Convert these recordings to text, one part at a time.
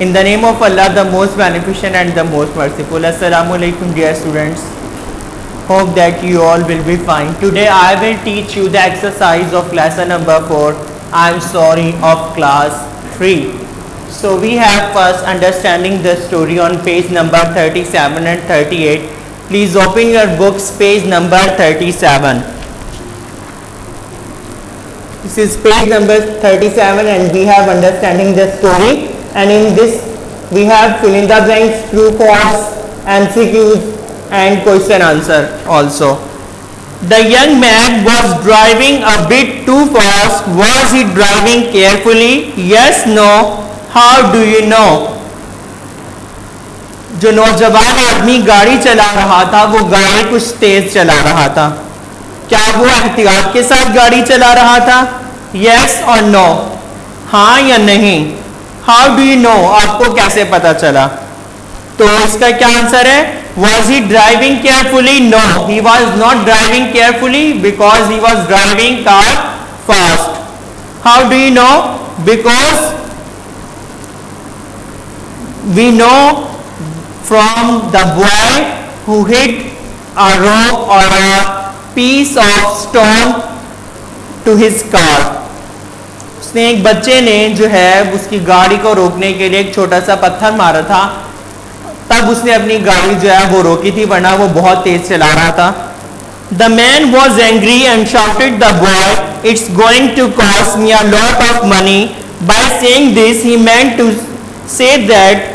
In the name of Allah, the most beneficent and the most merciful. Assalamu alaikum, dear students. Hope that you all will be fine. Today I will teach you the exercise of lesson number 4. I'm sorry, of class 3. So we have first understanding the story on page number 37 and 38. Please open your books, page number 37. This is page number 37 and we have understanding the story, and in this we have fill in the blanks, true, false, MCQs and question answer also. The young man was driving a bit too fast. Was he driving carefully? Yes, no. How do you know? जो नौजवान आदमी गाड़ी चला रहा था वो गाड़ी कुछ तेज चला रहा था। क्या वो एहतियात के साथ गाड़ी चला रहा था? यस और नो, हाँ या नहीं। हाउ डू यू नो, आपको कैसे पता चला? तो इसका क्या आंसर है? Was he driving carefully? No, he was not driving carefully because he was driving car fast. How do you know? Because we know from the boy who hit a rock or a piece of stone to his car. उसने एक बच्चे ने जो है उसकी गाड़ी को रोकने के लिए एक छोटा सा पत्थर मारा था, तब उसने अपनी गाड़ी जो है वो रोकी थी, वरना वो बहुत तेज चला रहा था। The man was angry and shouted the boy, "It's going to cost me a lot of money." By saying this, he meant to say that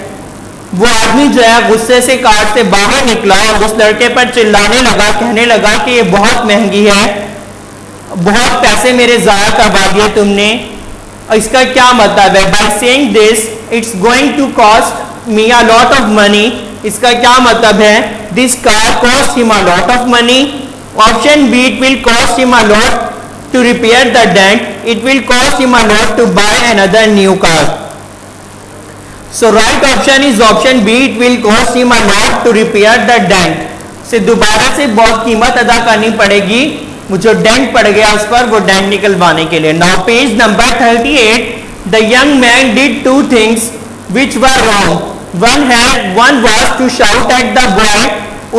वो आदमी जो है गुस्से से कार से बाहर निकला और उस लड़के पर चिल्लाने लगा, कहने लगा कि ये बहुत महंगी है, बहुत पैसे मेरे ज़ाया करवा दिए तुमने। इसका क्या मतलब है? By saying this, it's going to cost me a lot of money. इसका क्या मतलब है? This car cost him a lot of money. Option B, it will cost him a lot to repair the dent. It will cost him a lot to buy another new car. So right option is option B. It will cost him a lot to repair the dent. से दोबारा से बहुत कीमत अदा करनी पड़ेगी, वो जो डेंट पड़ गया उस पर वो डेंट निकलवाने के लिए। Now page number 38. The young man did two things which were wrong. One was to shout at the boy.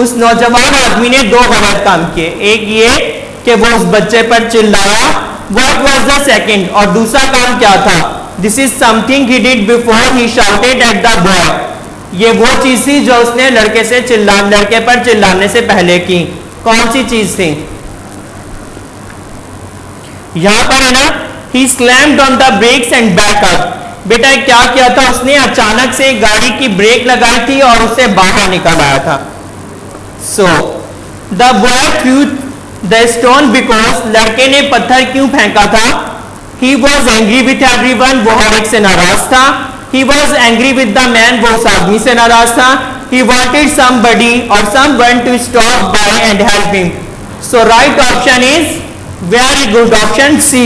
उस नौजवान आदमी ने दो गलत काम किए। एक ये कि वो उस बच्चे पर चिल्लाया। What was the second? और दूसरा काम क्या था? This is something he did before he shouted at the boy. ये वो चीज थी जो उसने लड़के पर चिल्लाने से पहले की। कौन सी चीज थी? यहाँ पर है ना, he slammed on the brakes and back up. बेटा क्या किया था उसने? अचानक से गाड़ी की ब्रेक लगाई थी और उससे बाहर निकल आया था। So the boy threw the stone because लड़के ने पत्थर क्यों फेंका था? He was angry with everyone. वो हर एक से नाराज था। He was angry with the man. वो उस आदमी से नाराज था। He wanted somebody or someone to stop by and help him. So right option is very good option C.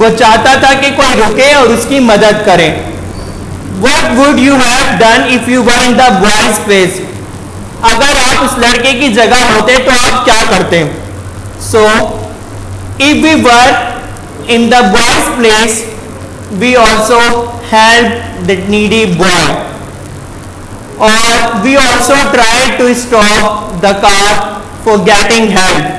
वो चाहता था कि कोई रुके और उसकी मदद करे। What would you have done if you were in the boy's place? अगर आप उस लड़के की जगह होते तो आप क्या करते? So if we were in the boy's place, we also help the needy boy, or we also try to stop the car for getting help.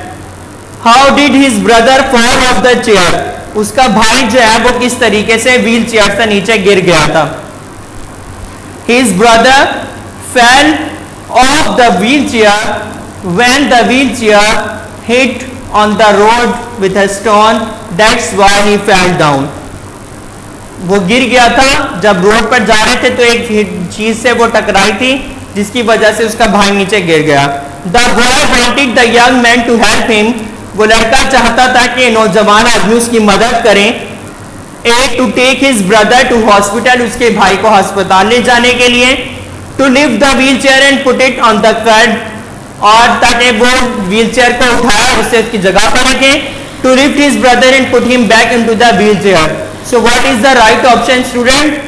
How did his brother fall off the chair? उसका भाई जो है वो किस तरीके से wheel chair से नीचे गिर गया था? His brother fell off the wheelchair when the wheelchair hit on the road with a stone. That's why he fell down. वो गिर गया था जब रोड पर जा रहे थे तो एक चीज से वो टकराई थी जिसकी वजह से उसका भाई नीचे गिर गया। The boy wanted the young man to help him. वो लड़का चाहता था कि नौजवान आदमी उसकी मदद करें। To take his brother to hospital, उसके भाई को अस्पताल ले जाने के लिए। To lift the wheel chair and put it on the kerb, और ताकि वो व्हील चेयर को उठाया उससे उसकी जगह पर रखे। To lift his brother and put him back into the wheel chair. So what is the right option student?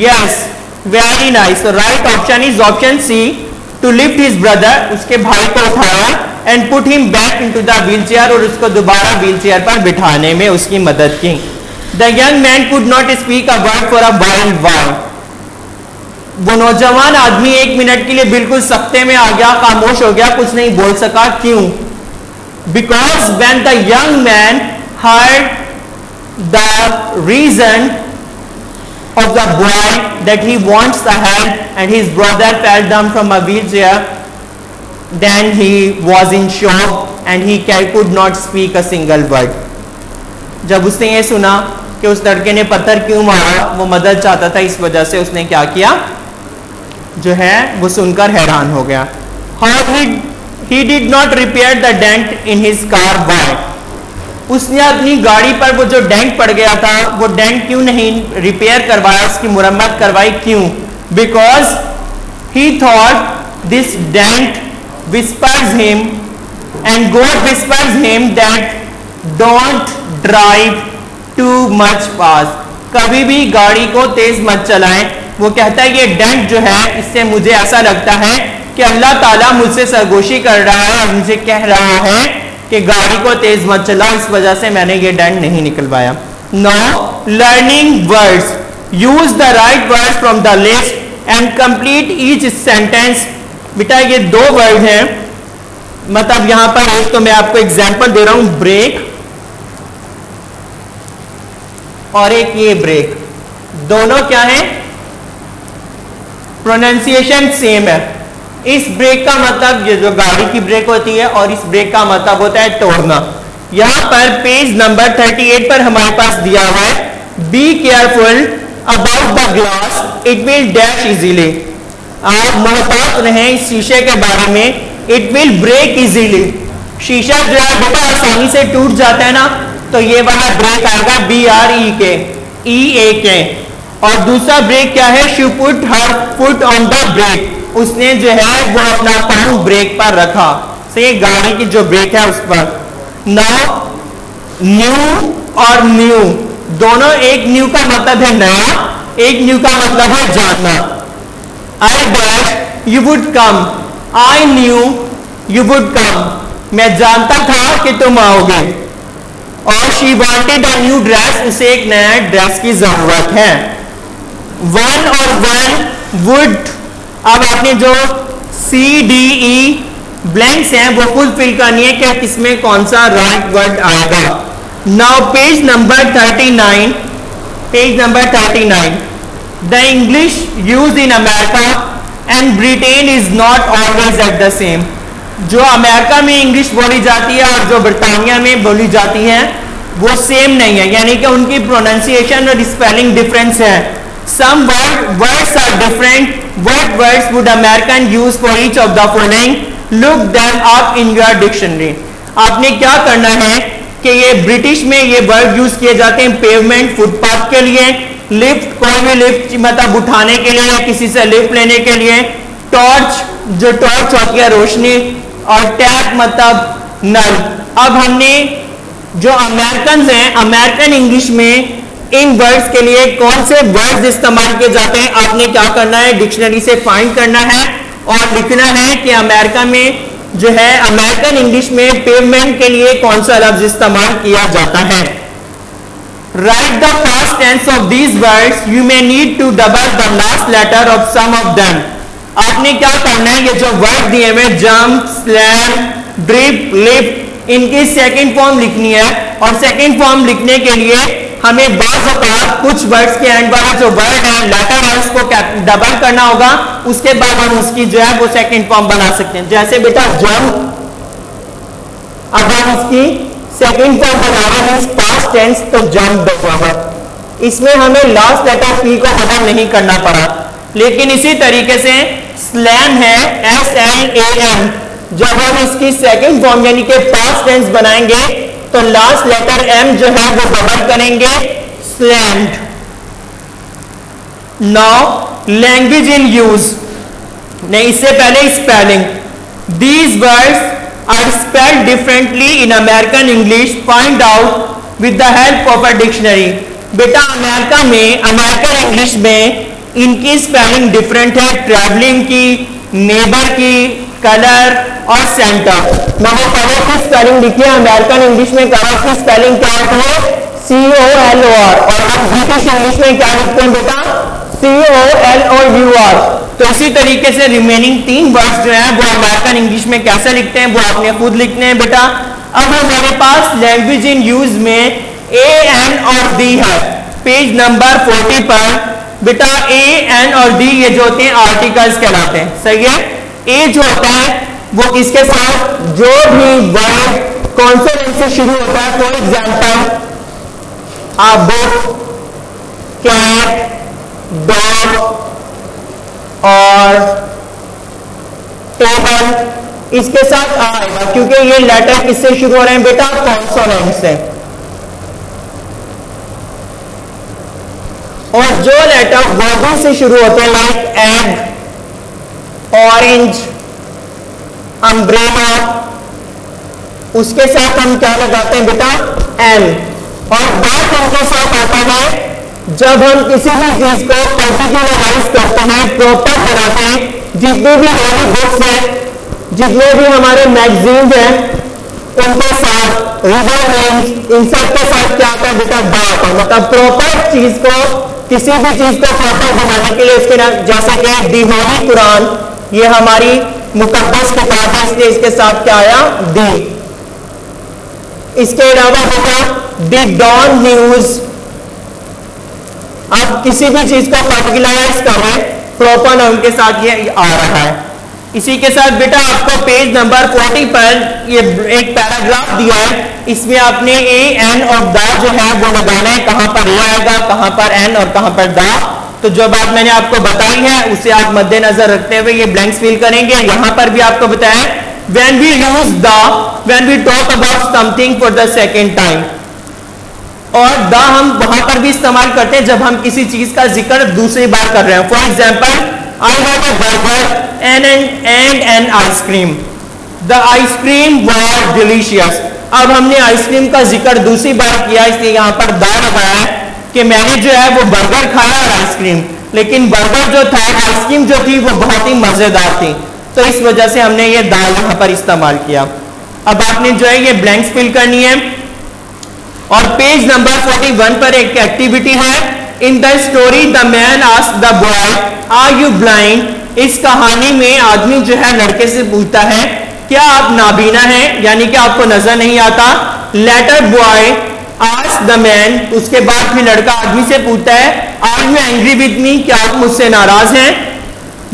Yes, very nice. So right option is option C, to lift his brother, उसके भाई को उठाया, and put him back into the wheel chair, और उसको दोबारा wheel chair पर बिठाने में उसकी मदद की। The young man could not speak a word for a while. वो नौजवान आदमी 1 मिनट के लिए बिल्कुल सख्ते में आ गया, खामोश हो गया, कुछ नहीं बोल सका। क्यों? Because when the young man heard the reason of the boy that he wants the help and his brother fell down from a wheelchair, then he was in shock and he could not speak a single word. जब उसने ये सुना कि उस लड़के ने पत्थर क्यों मारा, वो मदद चाहता था, इस वजह से उसने क्या किया जो है वो सुनकर हैरान हो गया। How he did not repair the dent in his car. Why? उसने अपनी गाड़ी पर वो जो डेंट पड़ गया था, वो डेंट क्यों नहीं रिपेयर करवाया, उसकी मुरम्मत करवाई? क्यों? Because he thought this dent whispers him and God whispers him that don't drive too much fast. कभी भी गाड़ी को तेज मत चलाएं। वो कहता है ये डेंट जो है, इससे मुझे ऐसा लगता है कि अल्लाह ताला मुझसे सरगोशी कर रहा है और मुझे कह रहा है कि गाड़ी को तेज मत चलाओ, इस वजह से मैंने ये डेंट नहीं निकलवाया। Now learning words, use the right words from the list and complete each sentence. बेटा ये 2 वर्ड हैं, मतलब यहां पर एक तो मैं आपको एग्जांपल दे रहा हूं, ब्रेक और एक ये ब्रेक। दोनों क्या है? प्रोनाउंसिएशन सेम है। इस ब्रेक का मतलब ये जो गाड़ी की ब्रेक होती है और इस ब्रेक का मतलब होता है तोड़ना। यहां पर पेज नंबर 38 पर हमारे पास दिया हुआ है, be careful about the glass, it will dash easily. आप मोहतात रहें इस शीशे के बारे में, इट विल ब्रेक इजीली। शीशा जो है बेटा आसानी से टूट जाता है ना, तो ये वाला ब्रेक आएगा BREK। और दूसरा ब्रेक क्या है? She put her foot on the brake, उसने जो है वो अपना पांव ब्रेक पर रखा, से गाड़ी की जो ब्रेक है उस पर। नाउ न्यू और न्यू दोनों, एक न्यू का मतलब है नया, एक न्यू का मतलब है जानना। I dash you would come, I knew you would come, मैं जानता था कि तुम आओगे। और she wanted a new dress, उसे एक नया ड्रेस की जरूरत है। वन और वन वुड, अब आपने जो CDE ब्लैंक्स हैं वो फुल फिल करनी है कि किसमें कौन सा राइट वर्ड आएगा। Now page number 39, page number 39, the English use in America and Britain is not always at the same. जो अमेरिका में इंग्लिश बोली जाती है और जो ब्रिटानिया में बोली जाती है वो सेम नहीं है, यानी कि उनकी प्रोनाउंसिएशन और स्पेलिंग डिफरेंस है। Some words are different. What words would American use for each of the following? Look them up in your dictionary. आपने क्या करना है कि ये ब्रिटिश में ये वर्ड यूज किए जाते हैं पेवमेंट, फुटपाथ के लिए, लिफ्ट कोई भी लिफ्ट मतलब उठाने के लिए या किसी से लिफ्ट लेने के लिए, टॉर्च जो टॉर्च होती है रोशनी, और टैप मतलब नल। अब हमने जो अमेरिकन हैं, अमेरिकन इंग्लिश में इन वर्ड्स के लिए कौन से वर्ड्स इस्तेमाल किए जाते हैं, आपने क्या करना है डिक्शनरी से फाइंड करना है और लिखना है कि अमेरिका में जो है अमेरिकन इंग्लिश में पेवमेंट के लिए कौन सा लफ्ज इस्तेमाल किया जाता है। Write the past tense of these words, you may need to double the last letter of some of them. आपने क्या करना है, ये जो वर्ड दिए हुए जंप, स्लैम, ड्रिप, लिफ्ट, इनकी सेकंड फॉर्म लिखनी है। और सेकंड फॉर्म लिखने के लिए हमें बाज़ औक़ात कुछ वर्ड्स के एंड वाला जो वर्ड है लेटर है उसको डबल करना होगा, उसके बाद हम उसकी जो है वो सेकंड फॉर्म बना सकते हैं। जैसे बेटा जंप, अब हम इसकी सेकंड फॉर्म बना रहे हैं पास्ट टेंस, तो जंप होगा। इसमें हमें लास्ट लेटर पी को बदल नहीं करना पड़ा। लेकिन इसी तरीके से स्लैम है SLAM, जब हम इसकी सेकंड फॉर्म यानी कि पास्ट टेंस बनाएंगे तो लास्ट लेटर M जो है वो बबल करेंगे, slammed. Now language in use, नहीं इससे पहले spelling, these words are spelled differently in American English, find out with the help of a dictionary. बेटा अमेरिका में, अमेरिकन इंग्लिश में इनकी स्पेलिंग डिफरेंट है, ट्रैवलिंग की, नेबर की, कलर और सेंटर। मैंने कलर की स्पेलिंग लिखी है, अमेरिकन इंग्लिश में कलर की स्पेलिंग क्या होती है? COLOR। और हम ब्रिटिश इंग्लिश में क्या लिखते हैं बेटा? COLOUR। तो इसी तरीके से रिमेनिंग 3 वर्ड्स जो है वो अमेरिकन इंग्लिश में कैसे लिखते हैं वो आपने खुद लिखने हैं बेटा। अब हमारे पास लैंग्वेज इन यूज में A, N और D है। पेज नंबर 40 पर बेटा A, N और D ये जो होते हैं आर्टिकल्स कहलाते हैं, सही है। A जो होता है वो किसके साथ, जो भी वर्ड कॉन्सोनेंट से शुरू होता है, for example a book, cat, dog और टेबल, इसके साथ आ आएगा क्योंकि ये लेटर किससे शुरू हो रहे हैं बेटा, कॉन्सोनेंट से। और जो लेटर वर्बल से शुरू होते हैं लाइक एग, ऑरेंज, अम्ब्रेला, उसके साथ हम क्या लगाते हैं बेटा, एल। और बात उनके साथ आता है जब हम किसी भी चीज को पर्टिकुलराइज करते हैं, प्रॉपर बनाते हैं। जितने भी हमारी बुक्स हैं, जितने भी हमारे मैगजीन हैं, उनके साथ रिजल्ट इन सब के साथ क्या आता है बेटा, बात है। मतलब प्रॉपर चीज को, किसी भी चीज को प्रॉपर बनाने के लिए इसके नाम, जैसे कि दी होली कुरान, ये हमारी मुकद्दस किताब है, इसलिए इसके साथ क्या आया, दी। इसके अलावा बेटा दी डॉन न्यूज, आप किसी भी चीज को पर्टिकुलराइज कर रहे हैं, प्रॉपर नाउन के साथ ये आ रहा है। इसी के साथ बेटा आपको पेज नंबर 40 पर ये एक पैराग्राफ दिया है, इसमें आपने ए, एन और द जो है वो लगाना है। कहां पर ए आएगा, कहां पर एन और कहां पर द। तो जो बात मैंने आपको बताई है उसे आप मद्देनजर रखते हुए ये ब्लैंक्स फिल करेंगे। यहां पर भी आपको बताया when we use the, when we talk about something for the second time, और द हम वहां पर भी इस्तेमाल करते हैं जब हम किसी चीज का जिक्र दूसरी बार कर रहे हैं। For example I had a burger and an ice cream. The ice cream was delicious. अब हमने आइसक्रीम का जिक्र दूसरी बार किया, इसलिए यहाँ पर द लगाया है कि मैंने जो है वो बर्गर खाया और आइसक्रीम, लेकिन बर्गर जो था, आइसक्रीम जो थी वो बहुत ही मजेदार थी, तो इस वजह से हमने ये द यहाँ पर इस्तेमाल किया। अब आपने जो है ये ब्लैंक्स फिल करनी है। और पेज नंबर 41 पर एक एक्टिविटी है, in the story the man asked the boy are you blind. इस कहानी में आदमी जो है लड़के से पूछता है क्या आप नाबीना हैं, यानी कि आपको नजर नहीं आता। Later boy asked the man, उसके बाद फिर लड़का आदमी से पूछता है are you angry with me, क्या आप मुझसे नाराज हैं।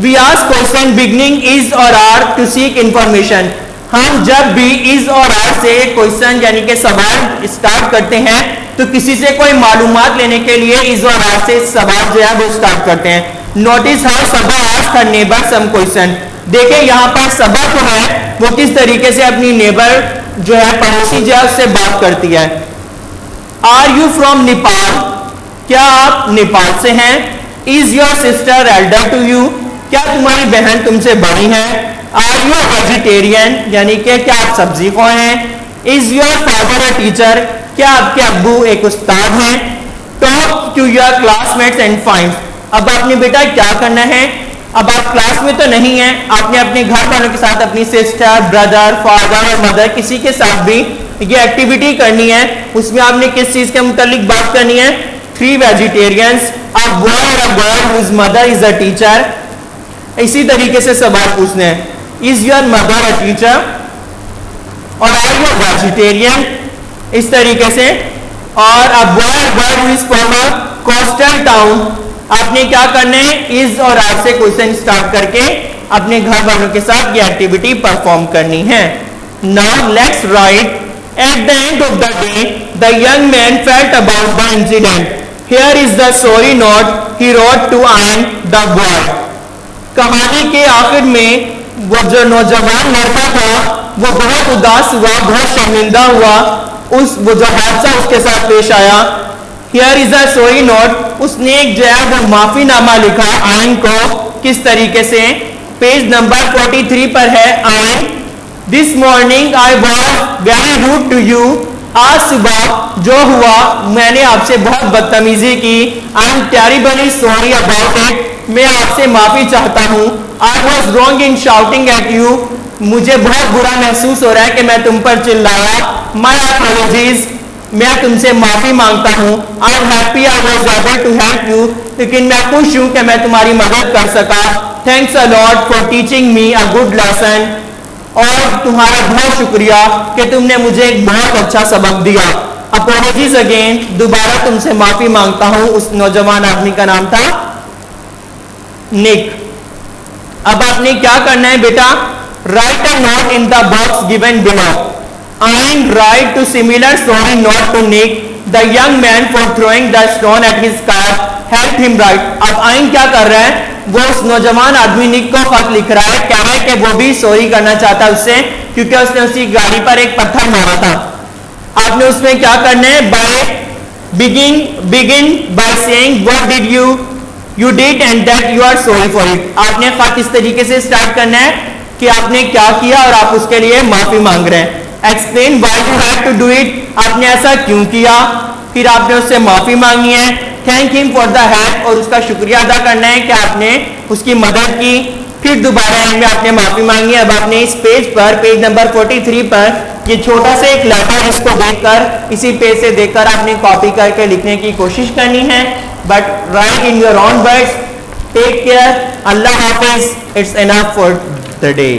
We ask question beginning is or are to seek information. हम जब भी इज और आर से क्वेश्चन यानी कि सवाल स्टार्ट करते हैं तो किसी से कोई मालूमात लेने के लिए इज और आर से सवाल जो है वो स्टार्ट करते हैं। Notice how Saba asked her neighbour some question. देखिए यहाँ पर सबा जो है वो किस तरीके से अपनी नेबर जो है पड़ोसी जो है उससे बात करती है। आर यू फ्रॉम नेपाल, क्या आप नेपाल से हैं। Is your sister elder to you, क्या तुम्हारी बहन तुमसे बड़ी है। आर यू वेजिटेरियन, यानी कि क्या आप सब्जी खा हैं। Is your father a teacher, क्या आपके अब्बू एक उस्ताद हैं। Talk to your classmates and find. अब आपने बेटा क्या करना है, अब आप क्लास में तो नहीं है, आपने अपने घर वालों के साथ, अपनी सिस्टर, ब्रदर, फादर और मदर किसी के साथ भी ये एक्टिविटी करनी है। उसमें आपने किस चीज के मुतालिक बात करनी है, 3 vegetarians, a boy or a girl whose mother is a teacher. इसी तरीके से सवाल पूछने हैं, is your mother a teacher or are you vegetarian, इस तरीके से। और a boy or girl is from a coastal town. आपने क्या करना है, इज और आर से क्वेश्चन स्टार्ट करके अपने घर वालों के साथ ये एक्टिविटी परफॉर्म करनी है। Now let's write at the end of the day the young man felt about the incident, here is the sorry note he wrote to earn the boy. कहानी के आखिर में वो जो नौजवान लड़का था वो बहुत उदास हुआ, बहुत शर्मिंदा हुआ, वो जो हादसा उसके साथ पेश आया। Here is a sorry note, उसने एक जो है वो माफीनामा लिखा आइन को, किस तरीके से, पेज नंबर 43 पर है। In this morning I was very rude to you, आज सुबह जो हुआ मैंने आपसे बहुत बदतमीजी की। I am terribly sorry about it, मैं आपसे माफी चाहता हूँ। I was wrong in shouting at you, मुझे बहुत बुरा महसूस हो रहा है कि मैं तुम पर चिल्लाया। माई अपॉलॉजीज, मैं तुमसे माफी मांगता हूँ। I am happy I was able to help you, लेकिन मैं खुश हूँ कि मैं तुम्हारी मदद कर सका। Thanks a lot for teaching me a good lesson, और तुम्हारा बहुत शुक्रिया कि तुमने मुझे एक बहुत अच्छा सबक दिया। अपॉलॉजीज अगेन, दोबारा तुमसे माफी मांगता हूँ। उस नौजवान आदमी का नाम था निक। अब आपने क्या करना है बेटा, right a note in the box given below and write to similar story note to Nick. The young man for throwing the stone at his car helped him write. अब आइन क्या कर रहा है, वो उस नौजवान आदमी निक को खत लिख रहा है, कह रहा है कि वो भी सॉरी करना चाहता है उससे, क्योंकि उसने उसकी गाड़ी पर एक पत्थर मारा था। आपने उसमें क्या करना है, begin by saying what did you did and that you are sorry for it. आपने खत इस तरीके से स्टार्ट करना है कि आपने क्या किया और आप उसके लिए माफी मांग रहे हैं। Explain why you had to do it, आपने ऐसा क्यों किया, फिर आपने उससे माफी मांगी है। Thank him for the help, और उसका शुक्रिया अदा करना है कि आपने उसकी मदद की। फिर दोबारा एंड में आपने माफी मांगी। अब आपने इस पेज पर, पेज नंबर 43 पर ये छोटा सा एक लेटर, इसको देखकर, इसी पेज से देखकर आपने कॉपी करके लिखने की कोशिश करनी है, but write in your own words. Take care, अल्लाह हाफिज, it's enough for the day.